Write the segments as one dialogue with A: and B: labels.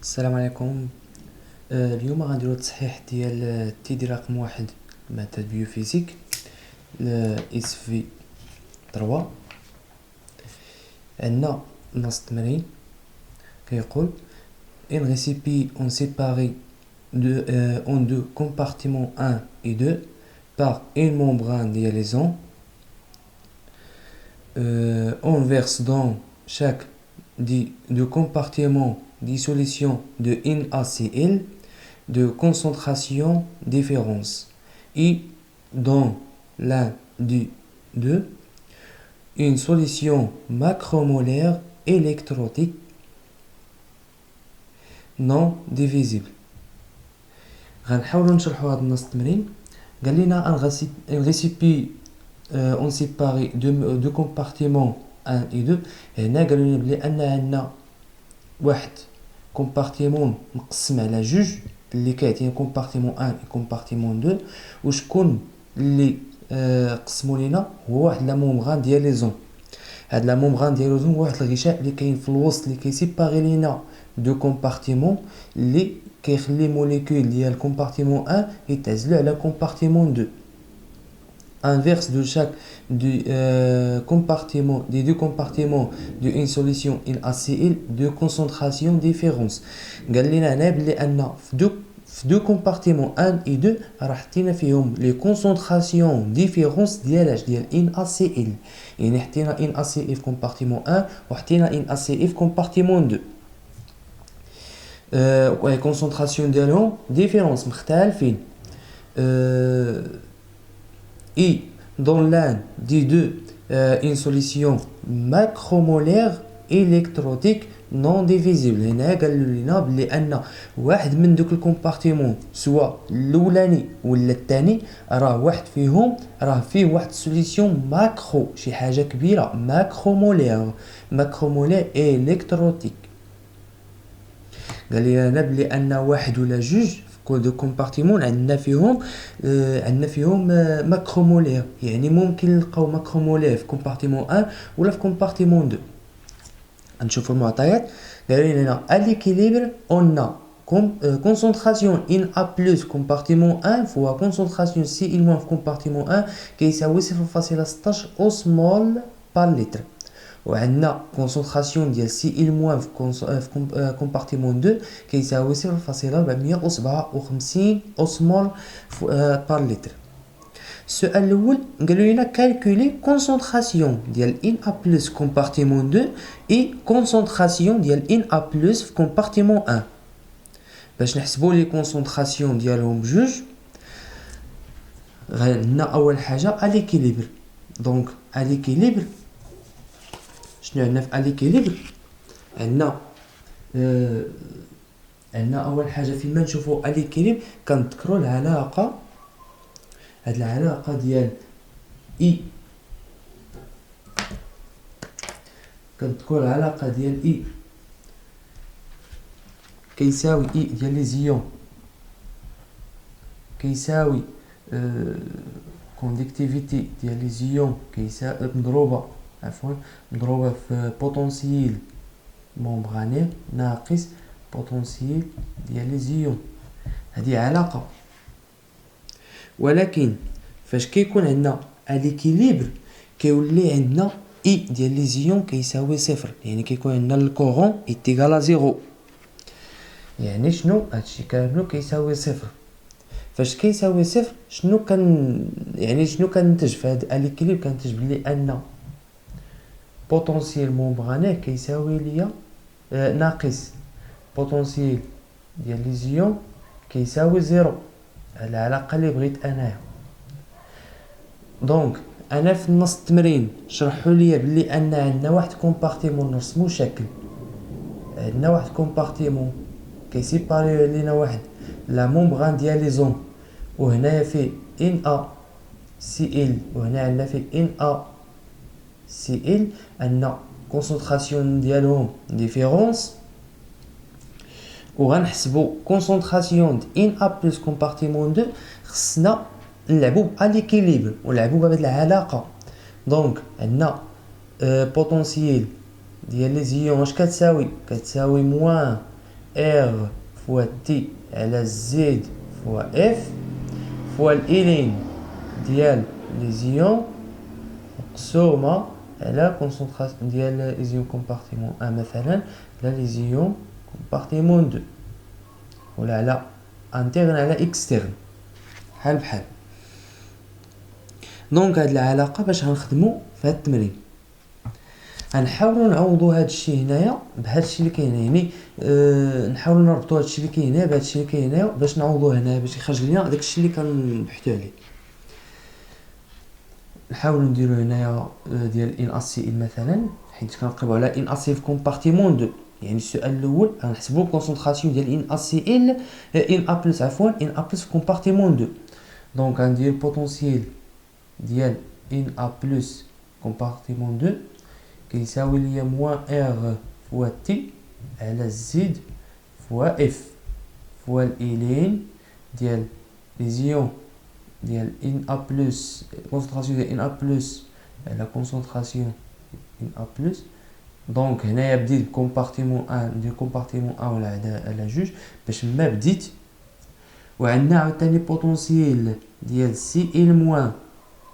A: السلام عليكم. اليوم غنديرو التصحيح ديال التيدي رقم واحد مادة بيوفيزيك اس في 3. عندنا نص التمرين كيقول un récipient on séparé en deux compartiments 1 et 2 par une membrane de liaison. On verse dans chaque des deux compartiments des solutions de NaCl de concentration différence et dans l'un des deux une solution macromolaire électrolytique non divisible. غنحاولوا نشرحوا هذا النص التمرين. قال لنا un récipient on séparé deux compartiments 1 et 2. هنا قالوا لنا بلي ان عندنا واحد كومبارتيمون مقسم على جوج اللي كيعطينا كومبارتيمون 1 و كومبارتيمون 2، وشكون اللي قسموا لينا هو واحد لا مومبران ديال لي زون. هاد لا مومبران ديال لي زون هو واحد الغشاء اللي كاين في الوسط اللي كيسيباري لينا دو كومبارتيمون اللي كيخلي موليكول ديال كومبارتيمون 1 يتعزلوا على كومبارتيمون 2. Inverse de chaque compartiment, des deux compartiments d'une solution NaCl de concentration différence. قال لنا هنا بلي ان في دو كومبارتيمون 1 et 2 راه حطينا فيهم لي كونسونطراسيون ديفيرونس ديال NaCl. يعني حطينا NaCl في كومبارتيمون 1 وحطينا NaCl في كومبارتيمون 2. كونسونطراسيون ديالهم ديفيرونس مختلفين. Et dans l'un des deux, une solution macromolaire électrolytique non divisible. هنا قالوا لنا بلي ان واحد من دوك الكومبارتيمون سواء الاولاني ولا الثاني راه واحد فيهم راه فيه واحد سوليسيون ماكرو، شي حاجه كبيره، ماكرومولير الكتروتيك. قال لي هنا بلي ان واحد ولا جوج كل دو كومبارتيمون عندنا فيهم ماكرومولير، يعني ممكن نلقاو ماكرومولير في كومبارتيمون 1 ولا في كومبارتيمون 2. نشوفوا المعطيات. قال لنا à l'équilibre on a concentration Na plus compartiment 1 fois concentration Cl- في compartiment 1 كيساوي 0.16 osmol par litre. وعندنا كونسونطراسيون ديال Cl- في كومبارتيمون 2 كيساوي 0.457 اوسمول بار لتر. السؤال الاول قالوا لنا كالكولي كونسونطراسيون ديال Na بلس كومبارتيمون 2 اي كونسونطراسيون ديال Na بلس في كومبارتيمون 1. باش نحسبوا لي كونسونطراسيون ديالهم بجوج عندنا اول حاجه اليكيليبر. دونك اليكيليبر شنو عندنا في اليكيليبر؟ عندنا اول حاجه فيما نشوفوا اليكيليبر كنذكروا العلاقه، هاد العلاقه ديال اي، كنذكروا العلاقه ديال اي كيساوي اي ديال لي زيون كيساوي كونديكتيفيتي ديال لي زيون كيساوي مضروبه في بوتونسييل مومبراني ناقص بوتونسييل ديال لي زيون. هذه علاقه، ولكن فاش كيكون عندنا اليكيليبر كيولي عندنا اي ديال لي زيون كيساوي صفر، يعني كيكون عندنا الكورون ايتيغال زيرو. يعني شنو هادشي كامل كيساوي صفر. فاش كيساوي صفر شنو كنتج في هاد اليكيليبر؟ كنتج بلي ان بوتونسييل مومبراني كيساوي ليا ناقص بوتونسييل ديال لي زيون كيساوي زيرو. العلاقه اللي بغيت انايا. دونك انا في النص التمرين شرحوا لي بلي ان عندنا واحد كومبارتيمون نرسمو شكل، عندنا واحد كومبارتيمون كيسيباري لينا واحد لا مومبران ديال لي زون، وهنايا فيه NaCl وهنا عندنا فيه NaCl، عندنا كونسونطراسيون ديالهم ديفيرونس، وغنحسبوا كونسونطراسيون ديال Na بلس كومبارتيمون 2. خصنا نلعبوا باليكيليبر ونلعبوا بهاد العلاقه. دونك عندنا بوتونسييل ديال لي زيون اش كتساوي موان R fois T على Z fois F fois الإيلين ديال لي زيون مقسومة على كونسونطراسيون ديال لي زيون كومبارتيمون 1 مثلا على لي زيون كومبارتيمون 2 ولا على انترن على اكسترن بحال بحال. دونك هاد العلاقه باش غنخدمو في هاد التمرين غنحاولوا نعوضوا هاد الشيء هنايا بهاد الشيء اللي كاين يعني نحاولوا نربطوا هاد الشيء اللي كاين هنا بهاد الشيء اللي كاين هنا باش نعوضوه هنا باش يخرج لنا داك الشيء اللي كنبحثوا عليه. نحاولوا نديرو هنايا ديال ان اس سي ال مثلا حيت كنقربوا على ان اس سي في كومبارتيمون 2 يعني السؤال الاول غنحسبوا الكونسونطراسيون ديال ان اس سي ال ان ا بلس عفوا ان ا بلس في كومبارتيمون 2. دونك غندير البوتونسييل ديال ان ا بلس كومبارتيمون 2 كيساوي ليا موان ار فوا تي على زد فوا اف فوا الإيلين ديال لي زيون ديال ان ا بلس كونسونطراسيون ديال ان ا بلس على كونسونطراسيون ان ا بلس. دونك هنايا بديت بكومبارتيمون 1 ندير كومبارتيمون 1 ولا على جوج باش ما بديت. وعندنا عاوتاني بوتونسييل ديال سي ال موان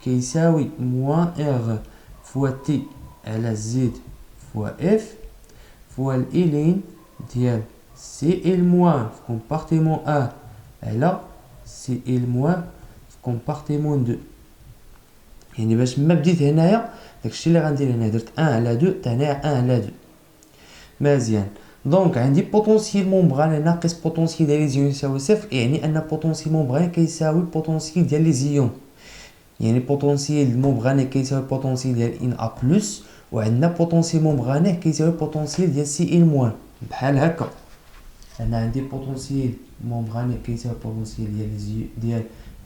A: كيساوي موان ار فوا تي على زد فوا اف فوا الإيلين ديال سي ال موان في كومبارتيمون 1 على سي ال موان في كومبارتيمون 2. يعني باش ما بديت هنايا داكشي اللي غندير هنا درت 1 على 2 حتى هنايا 1 على 2 مزيان. دونك عندي بوتونسييل ممبران ناقص بوتونسييل ديال لي زيون يساوي صفر يعني ان بوتونسييل ممبران كيساوي بوتونسييل ديال لي زيون يعني بوتونسييل ممبراني كيساوي بوتونسييل ديال ان ا بلس وعندنا بوتونسييل ممبراني كيساوي بوتونسييل ديال سي ال موان بحال هكا. انا عندي بوتونسييل ممبراني كيساوي بوتونسييل ديال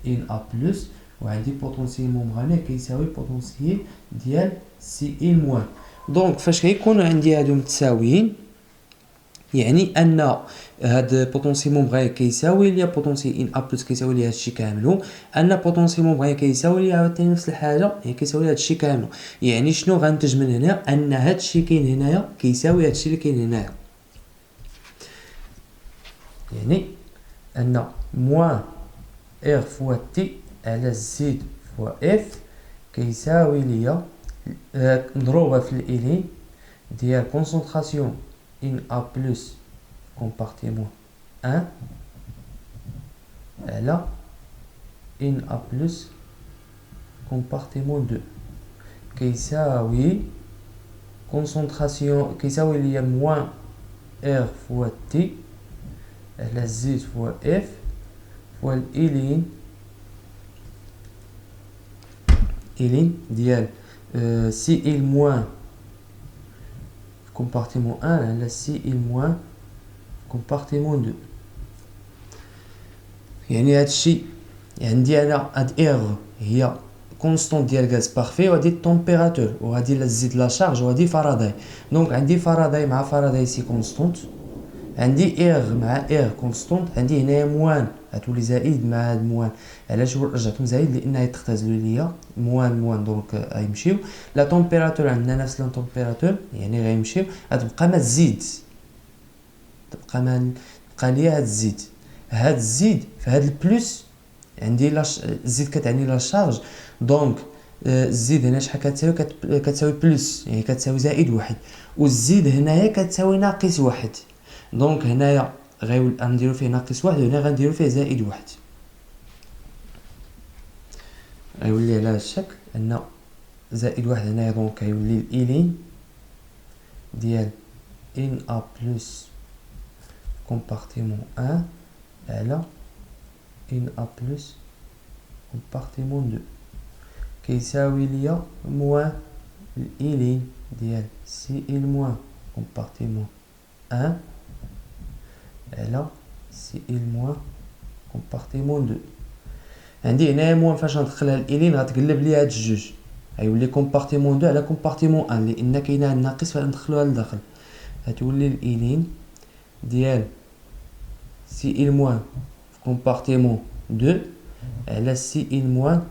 A: ان ا بلس وعندي بوتونسييل ممبراني كيساوي بوتونسييل ديال سي ال موان. دونك فاش كيكونوا عندي هادو متساويين يعني ان هاد بوتونسييل ممبراني كيساوي ليا بوتونسييل ان ا بلس كيساوي ليا هادشي كاملو ان بوتونسييل ممبراني كيساوي ليا عاوتاني نفس الحاجه يعني كيساوي ليا هادشي كاملو. يعني شنو غنتج من هنا ان هادشي كاين هنايا كيساوي هادشي اللي كاين هنايا يعني ان موان ار فوا تي على زد فوا اف كيساوي ليا نضروبها في الإيلين ديال كونسونطراسيون ان ا بلس كومبارتيمون 1 على ان ا بلس كومبارتيمون 2 كيساوي كونسونطراسيون كيساوي ليا موان ار فوا تي على زد فوا اف فوا الإيلين ديال سي ال موان كومبارتيمون 1 على سي ال موان كومبارتيمون 2. يعني هادشي عندي انا هاد ار هي كونستونت ديال غاز بارفي وهادي التمبيراتور وهادي نزيد لا شارج وهادي فاراداي. دونك عندي فاراداي مع فاراداي سي كونستونت عندي ار مع ار كونستونت عندي هنايا موان غتولي زائد مع هاد موان. علاش رجعتهم زائد لان يتختزلوا ليا موان دونك غيمشيو. لا تمبيراتور عندنا نفس لا تمبيراتور يعني غيمشيو غتبقى ما تزيد تبقى ليا هاد الزيد في هاد البلس عندي الزيد كتعني لا شارج. دونك الزيد هنا شحال كتساوي كتساوي بلس يعني كتساوي زائد واحد والزيد هنايا كتساوي ناقص واحد. دونك هنايا غنديرو فيه ناقص واحد وهنا غنديرو فيه زائد واحد غيولي على هذا الشكل ان زائد واحد هنايا. دونك غيولي الإيلين ديال ان ا بلس كومبارتيمون 1 على ان ا بلس كومبارتيمون 2 كيساوي ليا موان الإيلين ديال سي ال موان كومبارتيمون 1 على سي ال موان كومبارتيمون 2. عندي هنايا موان فاش غندخلها الإيلين غتقلب ليا هاد الجوج غيولي كومبارتيمون 2 على كومبارتيمون 1 لان كاينه الناقص فندخلوها لداخل غتولي الإيلين ديال سي ال موان في كومبارتيمون 2 على سي ال موان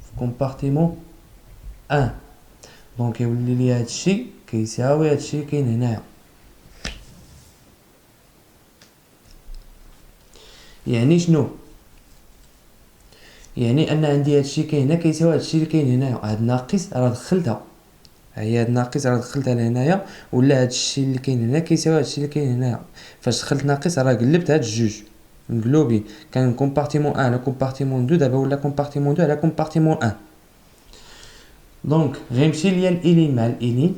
A: في كومبارتيمون 1. دونك يولي لي هادشي كيساوي هادشي كاين هنايا يعني شنو؟ يعني ان عندي هادشي كاين هنا كيساوي هادشي اللي كاين هنايا. هاد ناقص راه دخلتها، هي هاد ناقص راه دخلتها لهنايا، ولا هادشي اللي كاين هنا كيساوي هادشي اللي كاين هنايا. فاش دخلت ناقص راه قلبت هاد الجوج مقلوبين، كان كومبارتيمون 1 على كومبارتيمون 2، دابا ولا كومبارتيمون 2 على كومبارتيمون 1. دونك غيمشي ليا الالين مع الالين،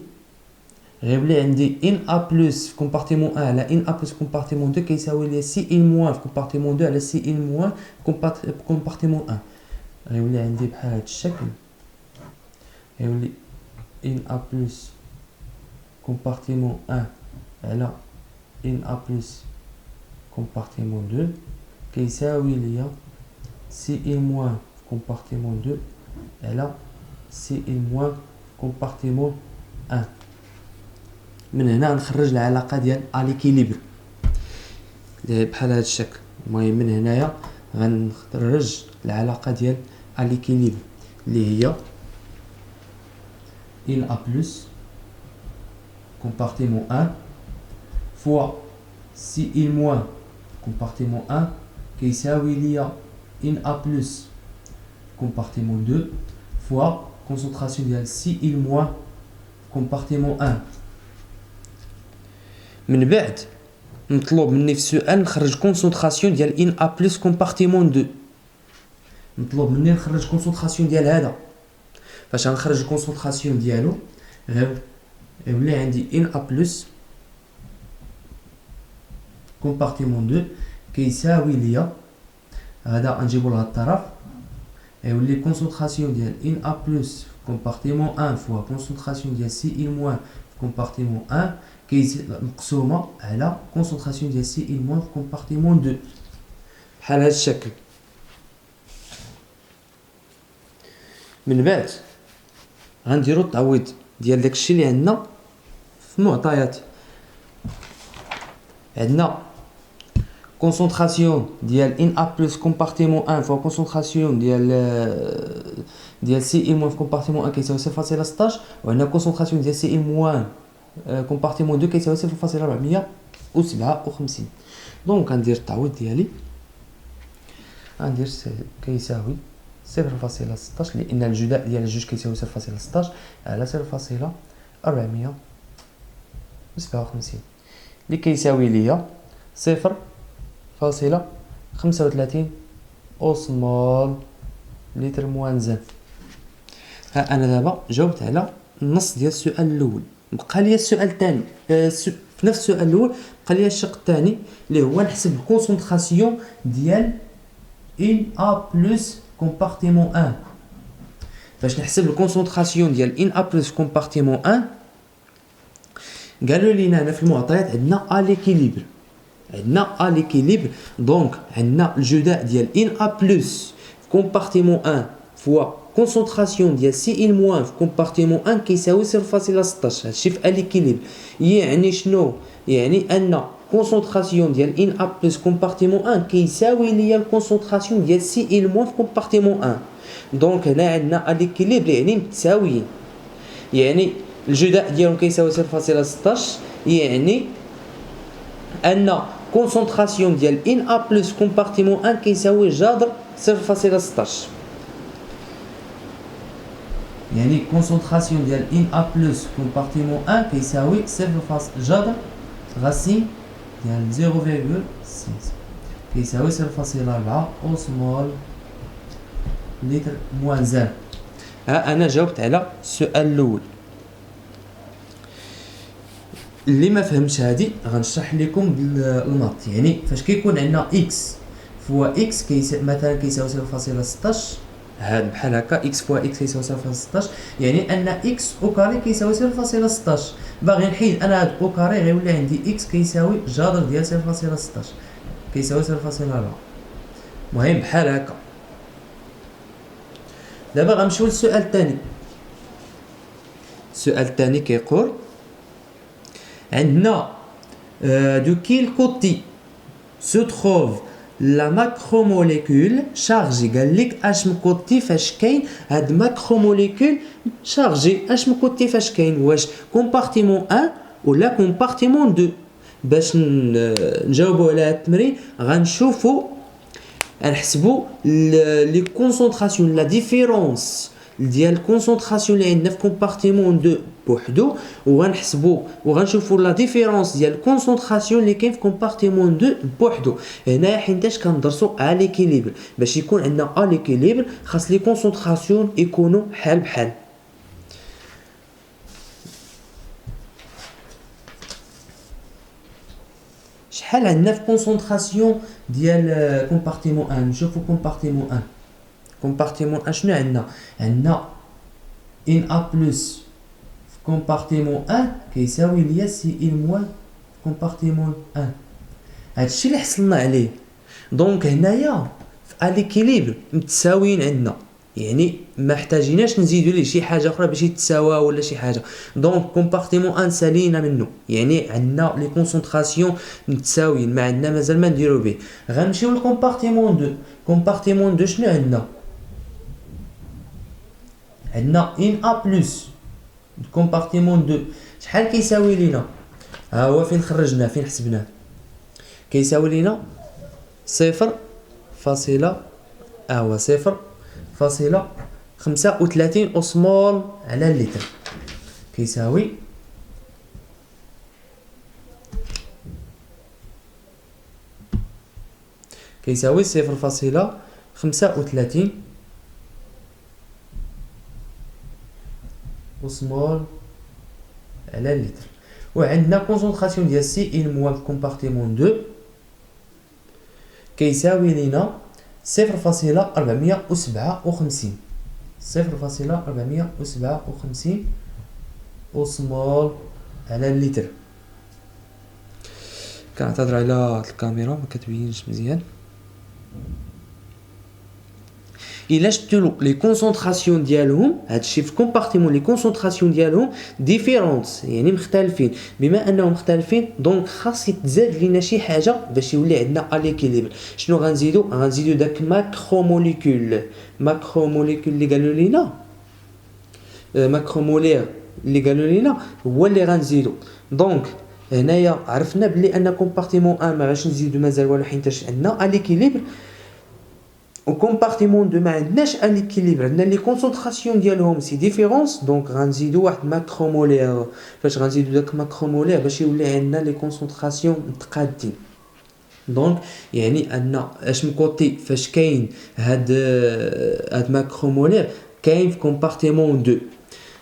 A: غيولي عندي ان ا بلس في كومبارتيمون 1 على ان ا بلس كومبارتيمون 2 كيساوي ليا سي ان موان في كومبارتيمون 2 على سي ان موان في كومبارتيمون 1. غيولي عندي بحال هاد الشكل، غيولي ان ا بلس كومبارتيمون 1 على ان ا بلس كومبارتيمون 2 كيساوي ليا سي ان موان كومبارتيمون 2 على سي ان موان كومبارتيمون 1. من هنا نخرج العلاقه ديال اليكيليبر بحال هذا الشكل. المهم من هنايا غنخرج العلاقه ديال اليكيليبر اللي هي ان ا بلس كومبارتيمون 1 فوا سي ان موان كومبارتيمون 1 كيساوي ليا ان ا بلس كومبارتيمون 2 فوا كونسونطراسيون ديال سي ان موان كومبارتيمون 1. من بعد مطلوب مني في السؤال نخرج كونسونطراسيون ديال ان ا بلس كومبارتيمون 2. مطلوب مني نخرج كونسونطراسيون ديال هذا. فاش غنخرج الكونسونطراسيون ديالو غيولي عندي ان ا بلس كومبارتيمون 2 كيساوي ليا هذا غنجيبو لهاد الطرف، غيولي كونسونطراسيون ديال ان ا بلس كومبارتيمون 1 فوا كونسونطراسيون ديال سي ان موان كومبارتيمون 1 مقسومه على كونسونطراسيون ديال سي ان موان كومبارتيمون 2 بحال هذا الشكل. من بعد غنديرو التعويض ديال داكشي اللي عندنا في المعطيات. عندنا كونسونطراسيون ديال ان ا بلس كومبارتيمون 1 فوا كونسونطراسيون ديال سي ان موان في كومبارتيمون 1 كيساوي 0.16، وعندنا كونسونطراسيون ديال سي ان موان كومبارتيمون 2 كيساوي 0.457. دونك غندير التعويض ديالي، غندير كيساوي 0.16 لان الجداء ديال الجوج كيساوي 0.16 على 0.457 اللي كيساوي ليا 0.35 اوسمول لتر موان زان. ها انا دابا جاوبت على النص ديال السؤال الاول. بقى لي السؤال الثاني في نفس السؤال الاول بقى لي الشق الثاني اللي هو نحسب الكونسونطراسيون ديال ان ا بلس كومبارتيمون 1. باش نحسب الكونسونطراسيون ديال ان ا بلس كومبارتيمون 1 قالوا لينا هنا في المعطيات عندنا اليكيليبر، دونك عندنا الجداء ديال ان ا بلس كومبارتيمون 1 فوا كونسونطراسيون ديال سي ان موان في كومبارتيمون 1 كيساوي 0.16. هادشي في اليكيليبر. يعني شنو؟ يعني ان كونسونطراسيون ديال ان ا بلس كومبارتيمون 1 كيساوي ليا الكونسونطراسيون ديال سي ان موان في كومبارتيمون 1. دونك هنا عندنا اليكيليبر يعني متساويين، يعني الجداء ديالهم كيساوي 0.16، يعني ان كونسونطراسيون ديال ان ا بلس كومبارتيمون 1 كيساوي جذر 0.16. يعني كونسونطراسيون ديال ان ا بلس كومبارتيمون 1 كيساوي جذر غاسين ديال 0.6 كيساوي 0.4 اوسمول لتر موان زان. ها انا جاوبت على السؤال الاول. اللي ما فهمش هادي غنشرح لكم بالماط. يعني فاش كيكون عندنا اكس فوا اكس مثلا كيساوي 0.16، هاد بحال هكا اكس فوا اكس كيساوي 0.16، يعني ان اكس او كاري كيساوي 0.16. باغي نحيد انا هاد او كاري غيولي عندي اكس كيساوي جذر ديال 0.16 كيساوي 0.4. المهم بحال هكا. دابا غنمشيو للسؤال الثاني. السؤال الثاني كيقول عندنا de quel côté se trouve la macromolécule chargée. قال لك اش من كوتي فاش كاين هاد ماكروموليكول شارجي، اش من كوتي فاش كاين، واش كومبارتيمون 1 ولا كومبارتيمون 2. باش نجاوبوا على هاد التمرين غنشوفوا غنحسبوا لي كونسونطراسيون لا ديفيرونس ديال الكونسونطراسيون اللي عندنا في كومبارتيمون 2 بوحدو وغنحسبوا وغنشوفوا لا ديفيرونس ديال الكونسونطراسيون اللي كاين في كومبارتيمون 2 بوحدو. هنايا حيتاش كندرسوا ا ليكيليبر باش يكون عندنا ا ليكيليبر خاص لي كونسونطراسيون يكونوا بحال بحال. شحال عندنا في كونسونطراسيون ديال كومبارتيمون 1؟ نشوفوا كومبارتيمون 1. كومبارتيمون 1 شنو عندنا؟ عندنا ان ا بلس في كومبارتيمون 1 كيساوي ليا سي ان موان في كومبارتيمون 1. هادشي اللي حصلنا عليه. دونك هنايا في اليكيليبر متساويين عندنا، يعني ما احتاجيناش نزيدوا ليه شي حاجه اخرى باش يتساوى ولا شي حاجه. دونك كومبارتيمون 1 سالينا منه، يعني عندنا لي كونسونطراسيون متساويين، ما عندنا مازال ما نديرو به. غنمشيو لكومبارتيمون 2. كومبارتيمون 2 شنو عندنا؟ عندنا ان ا بلس كومبارتيمون 2 شحال كيساوي لينا؟ ها هو فين خرجناه فين حسبناه. كيساوي لينا 0.35 أسمول على اللتر. كيساوي كيساوي 0.35 أسمول على اللتر. وعندنا كونسونطراسيون ديال سي ان موان في كومبارتيمون 2 كيساوي لينا 0.457 أسمول على اللتر. كنعتذر على الكاميرا ما كتبينش مزيان. الا شفتوا لي كونسونطراسيون ديالهم هادشي في كومبارتيمون لي كونسونطراسيون ديالهم ديفيرونس يعني مختلفين. بما انهم مختلفين دونك خاص يتزاد لينا شي حاجه باش يولي عندنا اليكيليبر. شنو غنزيدو داك ماكروموليكول اللي قالوا لينا ماكرومولير اللي قالوا لينا هو اللي غنزيدو. دونك هنايا عرفنا بلي ان كومبارتيمون 1 ما غاش نزيدو مازال والو حيتاش عندنا اليكيليبر. و كومبارتيمون 2 ما عندناش ان اكيليبر، عندنا لي كونسونطراسيون ديالهم سي ديفيرونس. دونك غنزيدو واحد ماكرومولير. فاش غنزيدو داك ماكرومولير باش يولي عندنا لي كونسونطراسيون متقادين. دونك يعني ان اش من كوتي فاش كاين هاد ماكرومولير كاين في كومبارتيمون 2.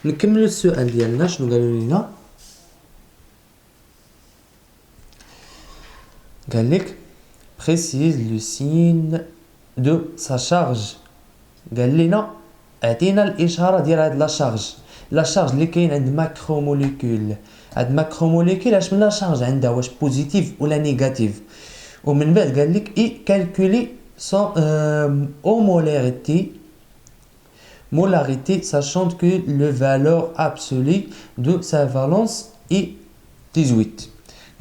A: نكملوا السؤال ديالنا. شنو قالوا لينا؟ قال لك précise le signe de sa charge. قال لنا اعطينا الاشاره ديال هاد لا شارج اللي كاين عند ماكروموليكول. هاد ماكروموليكول اش من لا شارج عندها، واش بوزيتيف ولا نيجاتيف. ومن بعد قال لك اي كالكولي سون molarité sachant que le valeur absolue de sa valence est 18.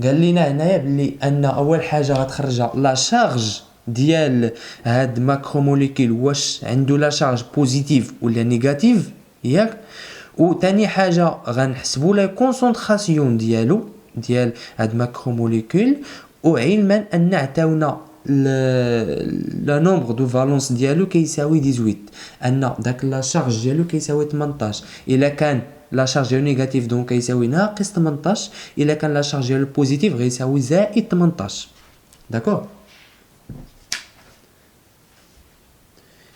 A: قال لنا هنايا بلي ان اول حاجه غتخرجها لا شارج ديال هاد ماكروموليكول واش عنده لا شارج بوزيتيف ولا نيجاتيف ياك. وثاني حاجه غنحسبوا لا كونسونطراسيون ديال هاد ماكروموليكول، وعلما ان عطاونا لا نومبر دو فالونس ديالو كيساوي 18، ان داك لا شارج ديالو كيساوي 18. الا كان لا شارج ديالو نيجاتيف دونك كيساوي ناقص 18، الا كان لا شارج ديالو بوزيتيف غيساوي زائد 18. داكور.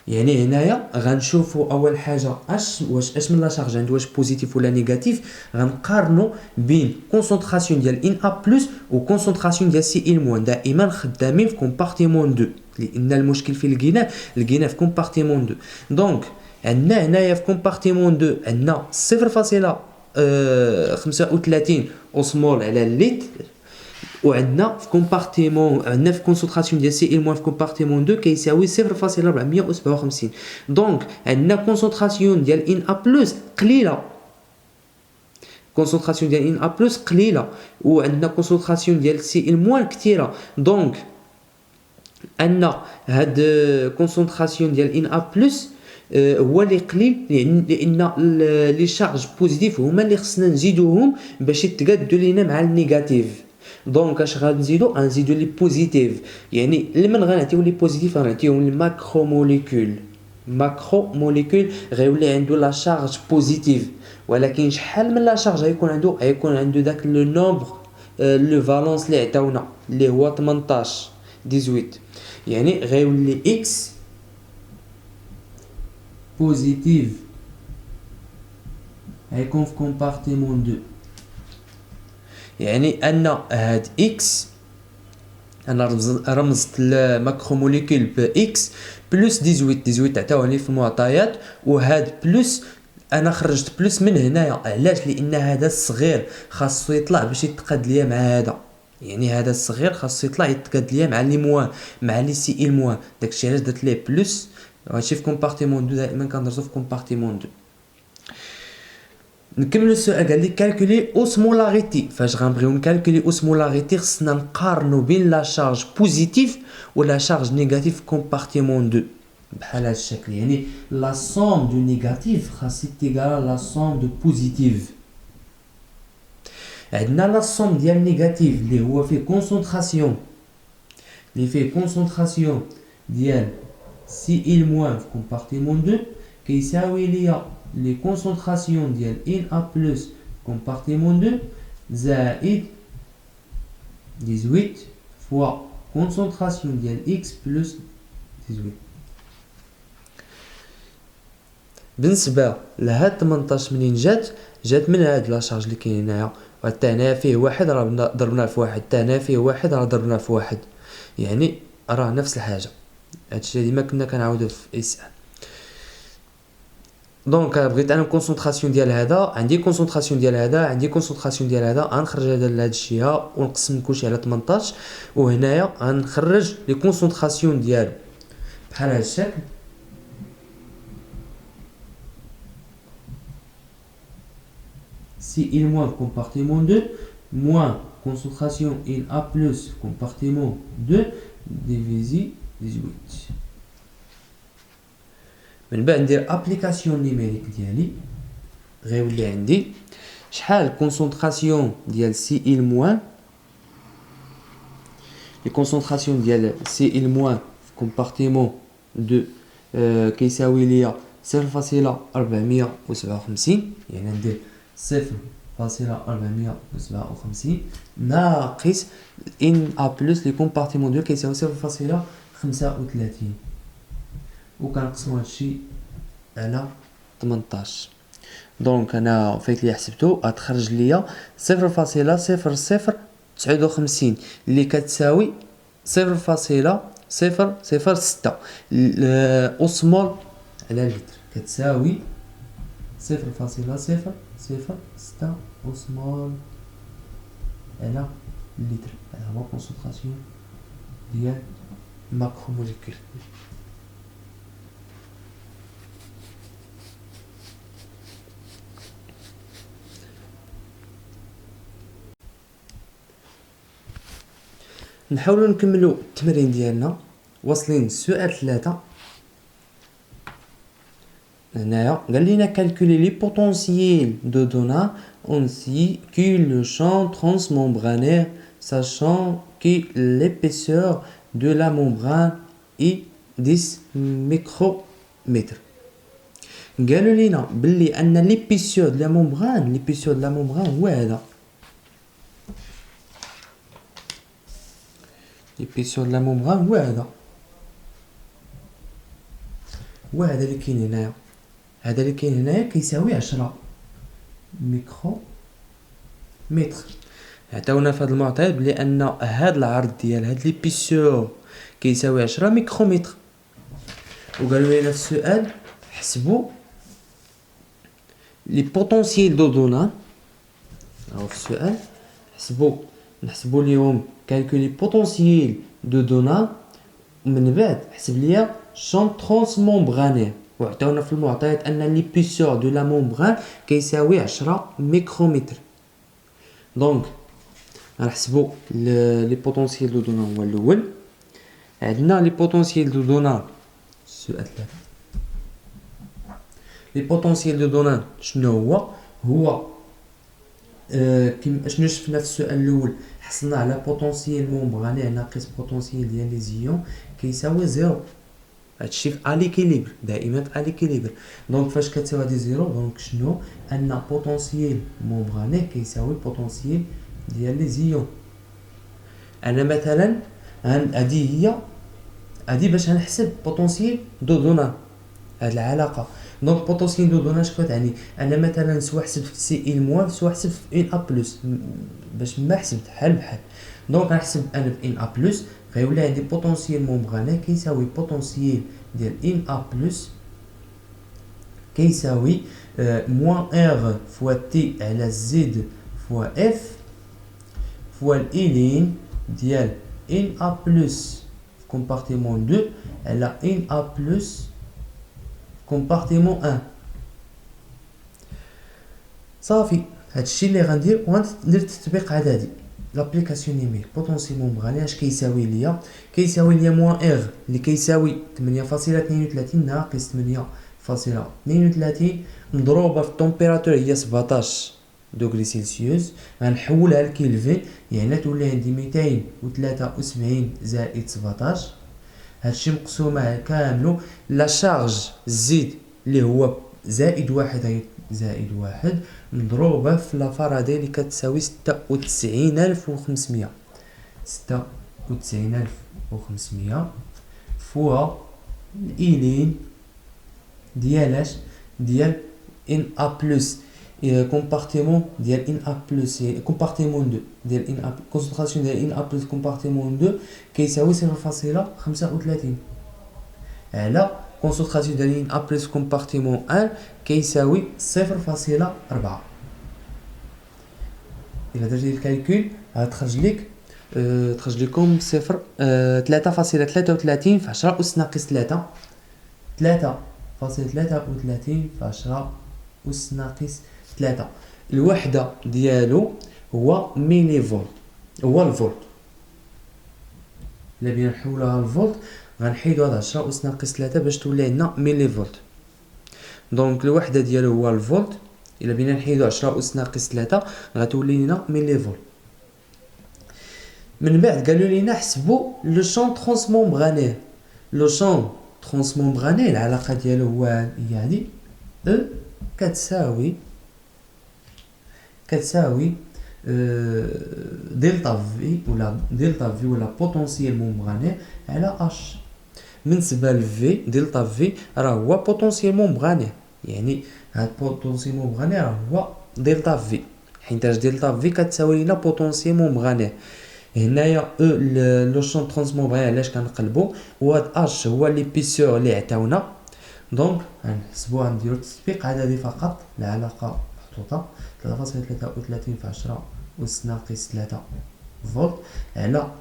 A: يعني هنايا غنشوفوا اول حاجه اش من لا شارج عنده، واش بوزيتيف ولا نيجاتيف. غنقارنوا بين كونسونطراسيون ديال ان ا بلس و كونسونطراسيون ديال سي ان موان. دائما خدامين في كومبارتيمون 2 لان المشكل فين لقينا في كومبارتيمون 2. دونك عندنا هنايا في كومبارتيمون 2 عندنا 0.35 اوسمول على اللتر، وعندنا في كومبارتيمون عندنا في كونسونطراسيون ديال سي ان موان في كومبارتيمون 2 كيساوي 0.457. دونك عندنا كونسونطراسيون ديال ان ا بلس قليله، كونسونطراسيون ديال ان ا بلس قليله، وعندنا كونسونطراسيون ديال سي ان موان كثيره. دونك ان هاد كونسونطراسيون ديال ان ا بلس هو اللي قليل، لان لي شارج بوزيتيف هما اللي خصنا نزيدوهم باش يتقادوا لينا مع النيجاتيف. دونك اش غنزيدو لي بوزيتيف، يعني لمن غنعطيو لي بوزيتيف غنعطيوهم للماكرو موليكول غيولي عنده لا شارج بوزيتيف، ولكن شحال من لا شارج غيكون عنده داك لو نومبر لو فالونس اللي عطاونا اللي هو 18. يعني غيولي اكس بوزيتيف غيكون في كومبارتيمون 2. يعني ان هاد اكس انا رمزت الماكروموليكول باكس بلس 18 عطاوه لي في المعطيات، وهاد بلس انا خرجت بلس من هنايا. علاش؟ لان هذا الصغير خاصو يطلع باش يتقاد ليا مع هذا، يعني هذا الصغير خاصو يطلع يتقاد ليا مع لي موان مع لي سي ال موان، داكشي علاش درت ليه بلس. هادشي في كومبارتيمون 2 دائما كندرسو في كومبارتيمون 2. نكملو السؤال. قال لي كالكولي اوسمولاريتي. فاش غنبغيو نكالكولي اوسمولاريتي خصنا نقارنو بين لا شارج بوزيتيف ولا شارج نيجاتيف في كومبارتيمون 2 بحال هذا الشكل. يعني لا سوم دو نيجاتيف خاص تيغال لا سوم دو بوزيتيف. عندنا لا سوم ديال نيجاتيف اللي هو فيه كونسونطراسيون ديال سي ال موان في كومبارتيمون 2 كيساوي ليا لي كونسونطراسيون ديال ان ا بلس كومبارتيمون 2 زائد 18 فوا كونسونطراسيون ديال اكس بلس 18. بالنسبه لهاد 18 منين جات من هاد لا شارج اللي كاين هنايا، حتى هنا فيه واحد راه ضربناه في واحد، حتى هنا فيه واحد راه ضربناه في واحد، يعني راه نفس الحاجه. هادشي ديما كنا كنعاودو في اس ان. دونك بغيت انا كونسونطراسيون ديال هذا، عندي كونسونطراسيون ديال هذا، عندي كونسونطراسيون ديال هذا، غنخرج هذا لهاد الشيء ونقسم كلشي على 18، وهنايا غنخرج لي كونسونطراسيون ديالو بحال هذا الشكل. Si il moins compartiment 2 moins concentration il A plus compartiment 2 divisé 18. من بعد ندير ابليكاسيون نيميريك ديالي، غيولي عندي شحال كونسونطراسيون ديال سي ال موان، لي كونسونطراسيون ديال سي ال موان في كومبارتيمون 2 كيساوي ليا 0.457. يعني ندير 0.457 ناقص ان ا بلس لي كومبارتيمون 2 كيساوي 0.35 وكنقسمو هادشي على 18. دونك انا فايت لي حسبتو غتخرج ليا 0.0059 اللي كتساوي 0.006 اوسمول على لتر، كتساوي 0.006 اوسمول على لتر. هذا هو كونسونطراسيون ديال ماكروموليكول. نحاولوا نكملوا التمرين ديالنا. واصلين السؤال 3. هنايا قال لنا calculer les potentiels de données ainsi que le champ transmembranaire sachant que l'épaisseur de la membrane est 10 micromètres. قالوا لنا باللي ان l'épaisseur de la membrane هو هذا. l'épaisseur de la membrane هو هذا اللي كاين هنايا. هذا اللي كاين هنايا كيساوي 10 ميكرومتر. عطاونا في هذا المعطيات بلي ان هذا العرض ديال هاد ليبيسور كيساوي 10 ميكرومتر. وقالوا لنا في السؤال حسبوا لي بوتونسييل دو دونا. راهو في السؤال نحسبوا ليهم كالكولي بوتونسييل دو دونا، ومن بعد حسب ليا شون ترانسممبرانير. وعطاونا في المعطيات ان ليبيسور دو لا ممبران كيساوي 10 ميكرومتر. دونك غنحسبوا لي بوتونسييل دو دونا. هو الاول عندنا لي بوتونسييل دو دونا. السؤال 3 لي بوتونسييل دو دونا شنو هو كيما شنو شفنا في السؤال الاول حصلنا على بوتونسييل ممبراني ناقص بوتونسييل ديال لي زيون كيساوي زيرو. هادشي في اليكيليبر دائما في اليكيليبر. دونك فاش كتساوي هادي زيرو دونك شنو ان بوتونسييل ممبراني كيساوي بوتونسييل ديال لي زيون. انا مثلا هادي باش نحسب بوتونسييل دو دونان هاد العلاقه. دونك بوتونسييل دو دونان شكون تعني انا مثلا سوا حسب في سي ال موان سوا حسب في ان ا بلس باش ما حسبت بحال بحال. دونك غنحسب انا في ان ا بلس غيولي عندي بوتونسييل ممبراني كيساوي بوتونسييل ديال ان ا بلس كيساوي موان ار فوا تي على زد فوا اف فوا الإيلين ديال ان ا بلس كومبارتيمون 2 على ان ا بلس كومبارتيمون 1. صافي هادشي اللي غندير وغندير تطبيق عددي لابليكاسيون نيمير. بوتونسييل ممبراني اش كيساوي ليا كيساوي ليا موان ار اللي كيساوي 8.32 ناقص 8.32 مضروبه في التمبيراتور هي 17 دوغري سلسيوس غنحولها لكيلفين يعني تولي عندي 273 زائد 17. هادشي مقسومه كاملو لا شارج زيد اللي هو زائد واحد مضروبه في لا فاراداي اللي كتساوي 96500 فوا الإيلين ديالاش ديال ان ا بلس كومبارتيمون ديال ان ا بلس كومبارتيمون 2 ديال ان ا كونسنطراسيون ديال ان ا بلس كومبارتيمون 2 كيساوي 0.35 على كونسنطراسيون ديال ان ا بلس كومبارتيمون 1 كيساوي 0.4. الا درتي الكالكول غتخرج لكم 3.33 في 10 أس ناقص 3 3.33 في 10 أس ناقص 3. الوحدة ديالو هو ميلي فولت هو الفولت. إلا بغينا نحولوها للفولت غنحيدو هاد 10 أس ناقص 3 باش تولي عندنا ميلي فولت. دونك الوحدة ديالو هو الفولت. إلا بغينا نحيدو 10 أس ناقص 3 غتولي لينا ميلي فولت. من بعد قالوا لينا حسبوا لو شون ترانسممبراني. لو شون ترانسممبراني العلاقة ديالو هو يعني E كتساوي دلتا في ولا بوتونسييل ممبراني على اش. بالنسبة لفي دلتا في راه هو بوتونسييل ممبراني يعني هاد بوتونسييل ممبراني راه هو دلتا في حيتاش دلتا في كتساوي لنا بوتونسييل ممبراني. هنايا لو شون ترانسممبراني علاش كنقلبو وهاد اش هو ليبيسور اللي عطاونا. دونك غنحسبوها نديرو تطبيق عددي فقط العلاقة محطوطة 3.33 في 10 أس ناقص 3 فولت على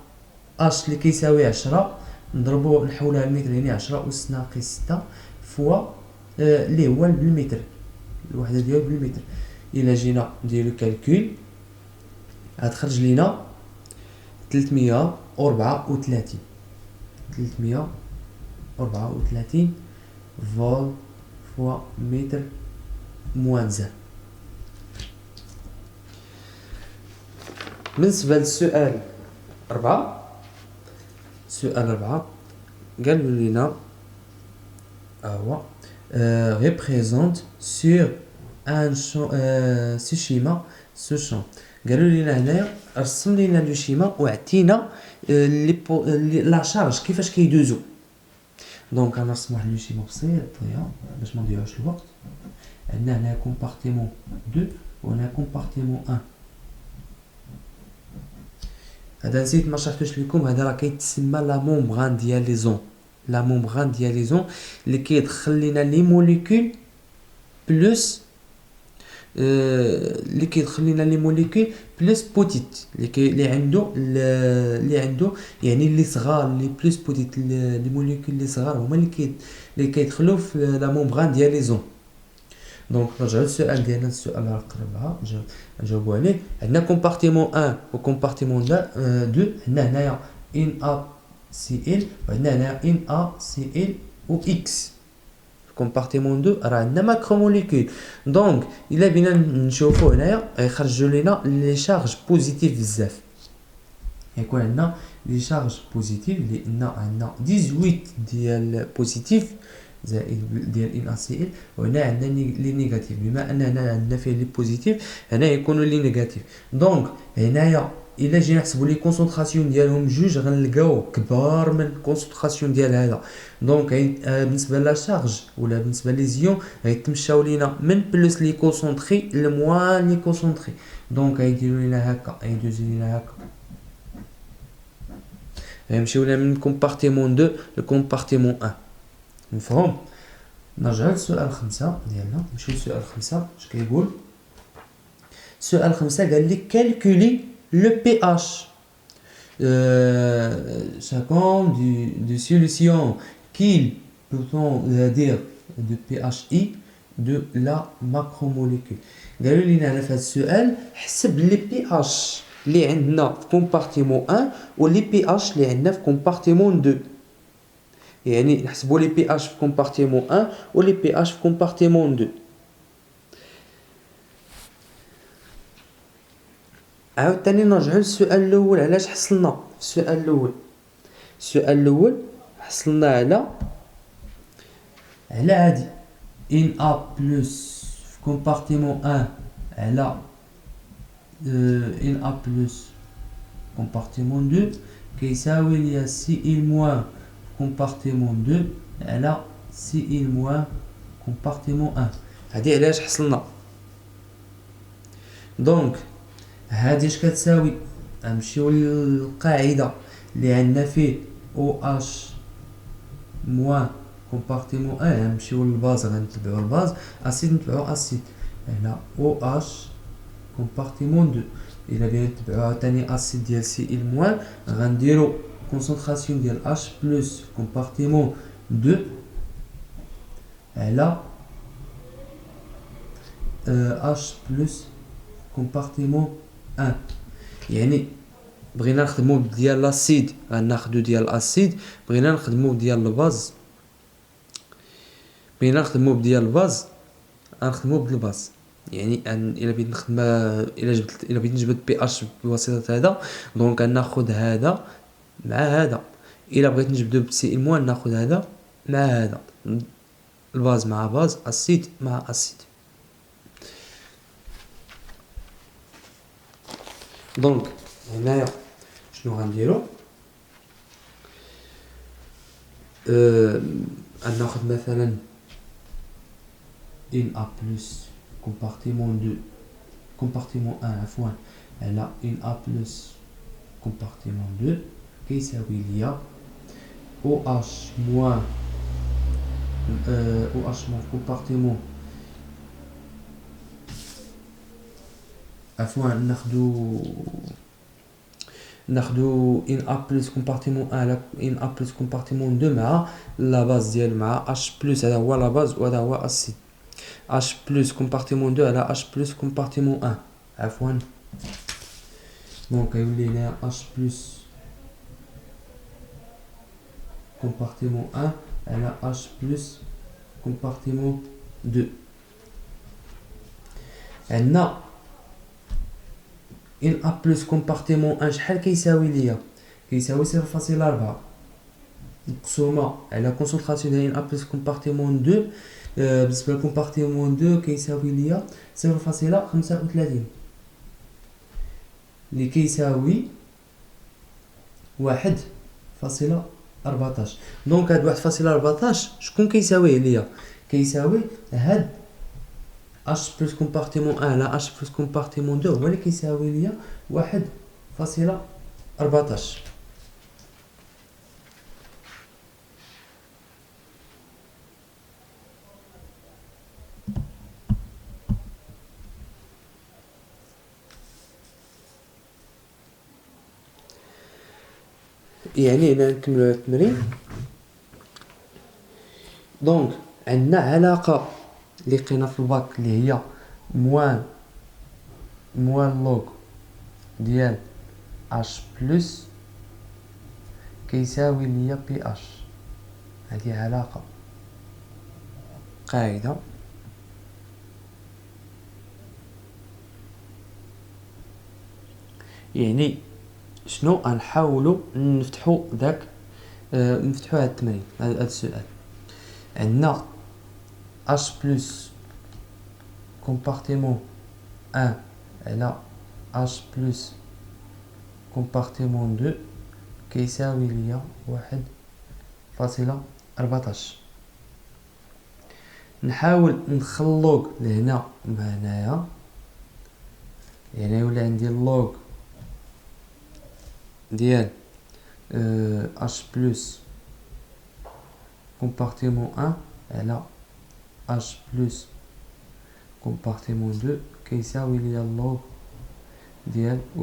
A: اش اللي كيساوي 10 نضربو نحولها للمتر يعني 10 أس ناقص 6 فوا اللي هو بالمتر الوحدة ديالو بالمتر. إلا جينا نديرو كالكول غتخرج لينا 334 فولت فوا متر موان زان. بالنسبة للسؤال 4 قالوا لنا هو représente sur un schéma ce champ. قالوا لنا هنايا رسم لنا لو شيما وعطينا لا شارج كيفاش كيدوزو. دونك غنرسم واحد لو شيما بسيط باش ما نضيعوش الوقت. عندنا هنا كومبارتيمون 2 وهنا كومبارتيمون 1. هذا نسيت ما شرحتوش لكم هذا راه كيتسمى لا ممبران ديال لي زون اللي كيدخل لنا لي موليكول بلس اللي كيدخل لنا لي موليكول بلس بوتيت اللي عنده يعني اللي صغار لي بلس بوتيت لي موليكول اللي صغار هما اللي كيدخلوا في لا ممبران ديال لي زون. دونك نرجعوا للسؤال ديالنا السؤال رقم 4 نجاوبوا عليه. عندنا كومبارتيمون 1 و كومبارتيمون 2 عندنا هنايا ان ا سي ال وعندنا هنا ان ا سي ال و اكس. كومبارتيمون 2 راه عندنا ماكروموليكول. دونك الا بينا نشوفوا هنايا غيخرج لنا لي شارج بوزيتيف بزاف، يكون عندنا لي شارج بوزيتيف لان عندنا 18 ديال بوزيتيف زائد ديال ان سي ال، وهنا عندنا لي نيجاتيف. بما ان هنا عندنا فيه لي بوزيتيف هنا يكونوا لي نيجاتيف. دونك هنايا الا جينا نحسبوا لي كونسونطراسيون ديالهم جوج غنلقاو كبار من الكونسونطراسيون ديال هذا. دونك بالنسبه لا شارج ولا بالنسبه لي زيون غيتمشاو لينا من بلس لي كونسونطري لموان لي كونسونطري. دونك غيديروا لينا هكا، غيدوزو لينا هكا، غيمشيو لنا من كومبارتيمون 2 لكومبارتيمون 1. مفهوم؟ نرجعو للسؤال 5 ديالنا، نمشيو للسؤال 5. اش كيقول؟ السؤال 5 قال لك كالكولي لو بي اش chacun des solutions qu'il peut-on dire de pHI de la macromolécule. قالوا لنا هنا في هذا السؤال حسب لي بي اش اللي عندنا في كومبارتيمون 1 ولي بي اش اللي عندنا في كومبارتيمون 2. يعني نحسبوا لي بي اش في كومبارتيمون 1 ولي بي اش في كومبارتيمون 2. عاوتاني نرجعو للسؤال الاول. علاش حصلنا في السؤال الاول؟ السؤال الاول حصلنا على هادي ان ا بلس في كومبارتيمون 1 على ان ا بلس كومبارتيمون 2 كيساوي ليا سي ال موان كومبارتيمون 2 على سي ال موان كومبارتيمون 1. هادي علاش حصلنا. دونك هادي اش كتساوي؟ غنمشيو للقاعده اللي عندنا فيه او اش موان كومبارتيمون 1، غنمشيو للباز، غنتبعو الباز اسيد نتبعو اسيد هنا او اش كومبارتيمون 2. الا بغينا نتبعو عاوتاني اسيد ديال سي ال موان غنديرو كونسونطراسيون ديال اش بلس كومبارتيمون 2 على اش بلس كومبارتيمون 1. يعني بغينا نخدمو ديال لاسيد غناخدو ديال الاسيد، بغينا نخدمو ديال الباز غنخدمو بالباز. يعني الا بغيت نخدم الا بغيت نجبد بي اش بواسطه هذا، دونك غناخد هذا مع هذا. الا بغيت نجبدو بسي ال موان ناخد هذا مع هذا، الباز مع باز، اسيد مع اسيد. دونك هنايا شنو غنديرو؟ غناخد مثلا ان ا بلس كومبارتيمون 2 كومبارتيمون 1 عفوا على ان ا بلس كومبارتيمون 2 كيساوي ليا او اش موان او اش موان كومبارتيمون عفوا ناخدو ان ا بلس كومبارتيمون 1 على ان ا بلس كومبارتيمون 2 مع لا باز ديالو مع اش بلس، هذا هو لا باز وهذا هو اسيد. اش بلس كومبارتيمون 2 على اش بلس كومبارتيمون 1 عفوا. دونك يولي لنا اش بلس كومبارتيمون 1 على اش بلس كومبارتيمون 2. عندنا ان ا بلس كومبارتيمون 1 شحال كيساوي ليا؟ كيساوي 0.4 مقسومه على كونسونطراسيون ديال ان ا بلس كومبارتيمون 2. بالنسبه لكومبارتيمون 2 كيساوي ليا 0.35 اللي كيساوي 1.14. دونك هاد 1.14 شكون كيساويه ليا؟ كيساوي هاد اش بلس كومبارتيمون 1 على اش بلس كومبارتيمون 2 هو اللي كيساوي ليا 1.14. يعني هنا نكملو التمرين. دونك عندنا علاقه اللي لقينا في الباك اللي هي موان لوغ ديال اش بلس كيساوي ليا بي اش. هذه علاقه قاعدة يعني شنو غنحاولوا نفتحوا داك نفتحوا هاد التمرين هاد السؤال. عندنا اش بلس كومبارتيمون 1 على اش بلس كومبارتيمون 2 كيساوي ليا 1.14. نحاول ندخل لوغ لهنا مع هنايا، يعني يولي عندي اللوغ ديال اش بلس كومبارتيمون 1 على اش بلس كومبارتيمون 2 كيساوي ليا اللوغ ديال 1.14.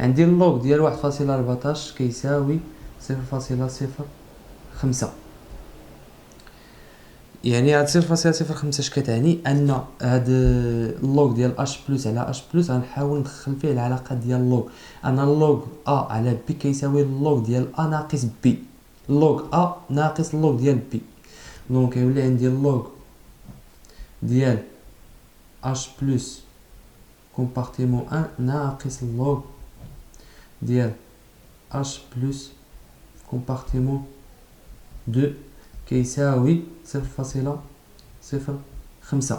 A: عندي اللوغ ديال 1.14 كيساوي 0.05. يعني هاد 0.05 اش كتعني؟ ان هاد اللوغ ديال اش بلس على اش بلس غنحاول ندخل فيه العلاقه ديال اللوغ، انا اللوغ ا على بي كيساوي اللوغ ديال ا ناقص بي، اللوغ ا ناقص اللوغ ديال بي. دونك يولي عندي اللوغ ديال اش بلس كومبارتيمون 1 ناقص اللوغ ديال اش بلس كومبارتيمون 2 كيساوي 0.05.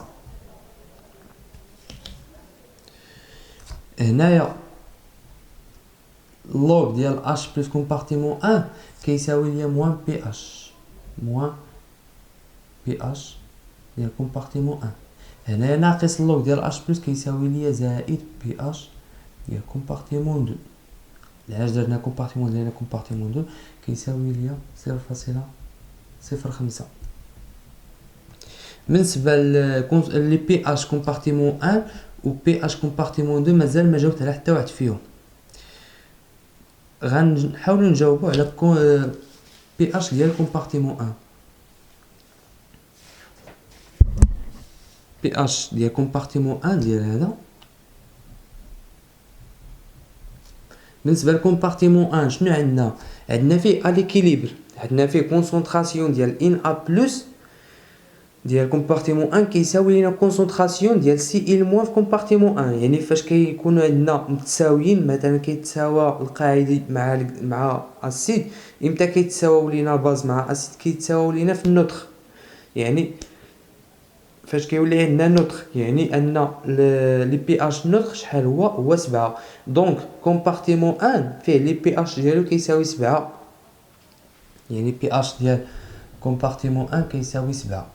A: هنايا اللوغ ديال اش بلس كومبارتيمون 1 كيساوي ليا موان بي اش، موان بي اش ديال كومبارتيمون 1. هنايا ناقص اللوغ ديال اش بلس كيساوي ليا زائد بي اش ديال كومبارتيمون 2. علاش درنا كومبارتيمون ديالنا كومبارتيمون 2 كيساوي ليا 0.05. بالنسبه لي بي اش كومبارتيمون 1 و بي اش كومبارتيمون 2 مازال ما جاوبت على حتى واحد فيهم. غنحاولوا نجاوبوا على بي اش ديال كومبارتيمون 1. بي اش ديال كومبارتيمون 1 ديال هذا بالنسبه لكومبارتيمون 1 شنو عندنا؟ عندنا فيه اليكيليبر، عندنا فيه كونسونطراسيون ديال ان ا بلس ديال كومبارتيمون 1 كيساوي لينا كونسونطراسيون ديال سي ال موان في كومبارتيمون 1. يعني فاش كيكونوا عندنا متساويين، مثلا كيتساوى القاعدي مع اسيد، امتى كيتساويو لينا الباز مع اسيد؟ كيتساويو لينا في النوتر. يعني فاش كيولي عندنا نوتر يعني ان لي بي اش نوتر شحال هو 7. دونك كومبارتيمون 1 فيه لي بي اش ديالو كيساوي 7، يعني بي اش ديال كومبارتيمون 1 كيساوي 7.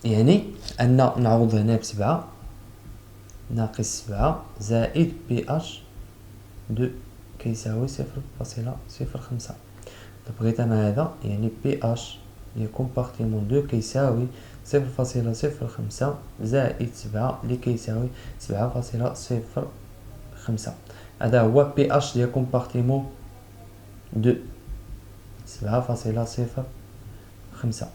A: يعني ان نعوض هنا ب7 ناقص 7 زائد بي اش 2 كيساوي 0.05. بغيت انا هذا، يعني بي اش ديال كومبارتيمون 2 كيساوي 0.05 زائد 7 اللي كيساوي 7.05. هذا هو بي اش ديال كومبارتيمون 2، 7.05.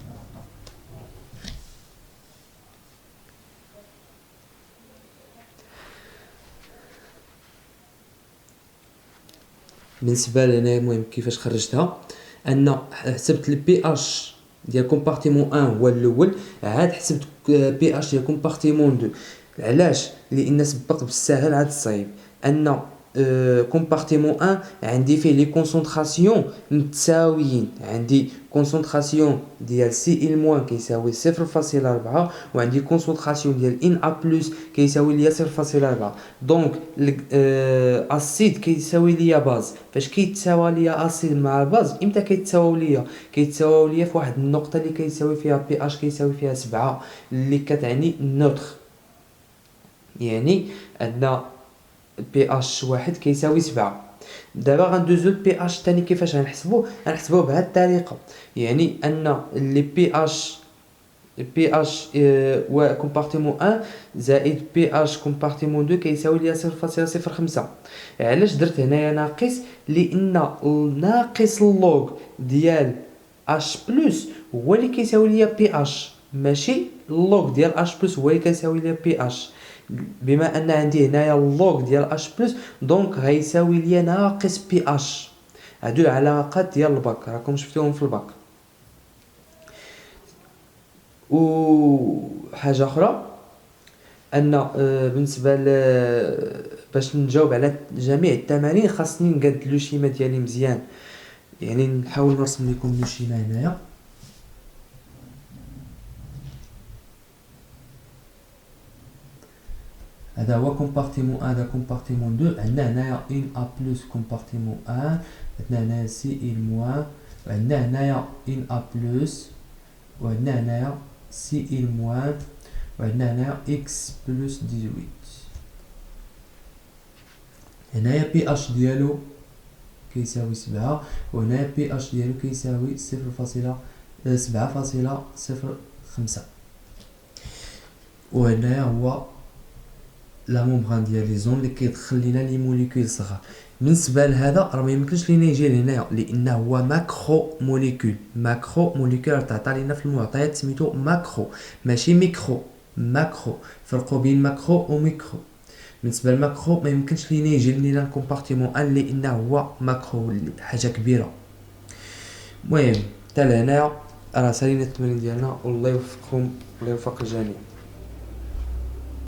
A: بالنسبه لهنا المهم كيفاش خرجتها، ان حسبت البي اش ديال كومبارتيمون 1 هو الاول، عاد حسبت بي اش ديال كومبارتيمون 2. علاش؟ لان سبق بالساهل عاد الصعيب. ان كومبارتيمون 1 عندي فيه لي كونسونطراسيون متساويين، عندي كونسونطراسيون ديال سي ال موان كيساوي 0.4 وعندي كونسونطراسيون ديال ان ا بلس كيساوي ليا 0.4. دونك اسيد كيساوي ليا باز. فاش كيتساوى ليا اسيد مع باز امتى كيتساويو ليا؟ كيتساويو ليا في واحد النقطه اللي كيساوي فيها بي اش كيساوي فيها 7 اللي كتعني نوتر. يعني عندنا بي اش واحد كيساوي 7. دابا غندوزو بي اش ثاني. كيفاش غنحسبوه بهذه الطريقه، يعني ان لي بي اش و كومبارتيمون 1 زائد بي اش كومبارتيمون 2 كيساوي ليا 0.05. علاش درت هنايا ناقص؟ لان ناقص اللوغ ديال اش بلس هو اللي كيساوي ليا بي اش، ماشي اللوغ ديال اش بلس هو اللي كيساوي ليا بي اش. بما ان عندي هنايا اللوغ ديال اش بلس دونك غيساوي لي ناقص بي اش. هادو العلاقات ديال الباك راكم شفتوهم في الباك. و حاجه اخرى ان بالنسبه باش نجاوب على جميع التمارين خاصني نقاد لو شيما ديالي مزيان. يعني نحاول نرسم لكم لو شيما هنايا. هذا هو كومبارتيمون 1 هذا كومبارتيمون 2. عندنا هنايا ان ا بلس كومبارتيمون 1. عندنا هنايا سي ال موان. وعندنا هنايا ان ا بلس. وعندنا هنايا سي ال موان. وعندنا هنايا اكس بلس 18. هنايا بي اش ديالو كيساوي 7 وهنايا بي اش ديالو كيساوي 7.05. وهنايا هو لا ممبران ديال لي زون اللي كيدخل لينا لي موليكول صغار. بالنسبه لهذا راه ما يمكنش لينا يجي لهنايا لانه هو ماكرو موليكول. ماكرو موليكول تعطى لينا في المعطيات سميتو ماكرو ماشي ميكرو. ماكرو فرقوا بين ماكرو وميكرو. بالنسبه للماكرو ما يمكنش لينا يجي لينا الكومبارتيمون ان لانه هو ماكرو حاجه كبيره. المهم حتى لهنايا راه سالينا التمرين ديالنا والله يوفقكم والله يوفق الجميع.